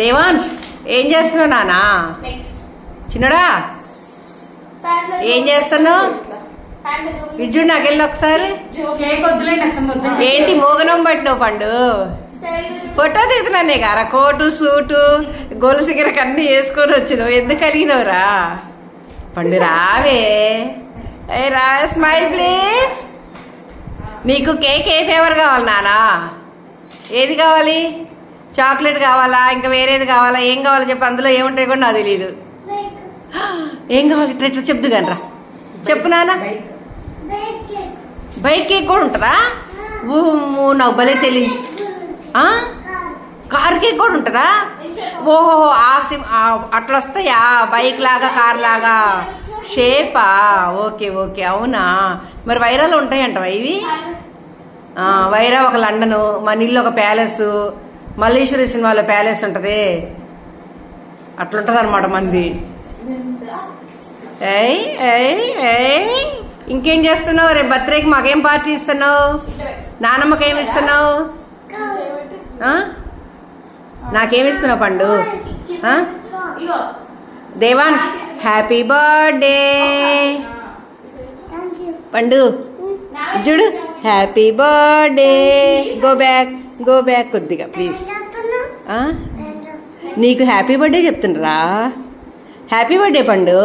దేవాంశ్ ఏం చేస్తున్నావు నానా? చిన్నడా ఏం చేస్తున్నావు? విజుడు నాకెళ్ళి ఒకసారి ఏంటి మోగనం పట్టినావు పండు? ఫోటో దిగుతున్నానే గారా, కోటు సూటు గొలుసు గిరకు అన్ని వేసుకొని వచ్చినావు. ఎందుకు కలిగినవురా పండు? రావే రా, స్మైల్ ప్లీజ్. నీకు కేక్ ఏ ఫ్లేవర్ కావాలి నానా? ఏది కావాలి? చాక్లెట్ కావాలా, ఇంకా వేరేది కావాలా? ఏం కావాలో చెప్పు, అందులో ఏముంటాయి కూడా నాకు తెలియదు. ఏం కావాలి ఇట్లా చెప్దు కానీ రా, చెప్పు నాన్న. బైక్ కేక్ కూడా ఉంటుందా? ఓహో నాకు భలే తెలియదు. కార్ కేక్ కూడా ఉంటుందా? ఓహో అట్లా వస్తాయా? బైక్ లాగా కార్ లాగా షేపా? ఓకే ఓకే, అవునా. మరి వైరాలో ఉంటాయంటవా ఇవి? వైరా ఒక లండను, మనీల్లో ఒక ప్యాలెస్, మల్లీశ్వరి సినిమాలో ప్యాలెస్ ఉంటది, అట్లుంటది అనమాట మంది. ఇంకేం చేస్తున్నావు? రేపు బర్త్డేకి మాకేం పార్టీ ఇస్తున్నావు? నానమ్మకి ఏమి ఇస్తున్నావు? నాకేమిస్తున్నావు పండు? దేవాంశ్ హ్యాపీ బర్త్డే పండు. చూడు, హ్యాపీ బర్త్డే. గో బ్యాక్ కొద్దిగా ప్లీజ్. నీకు హ్యాపీ బర్త్డే చెప్తుండ్రా? హ్యాపీ బర్త్డే పండు.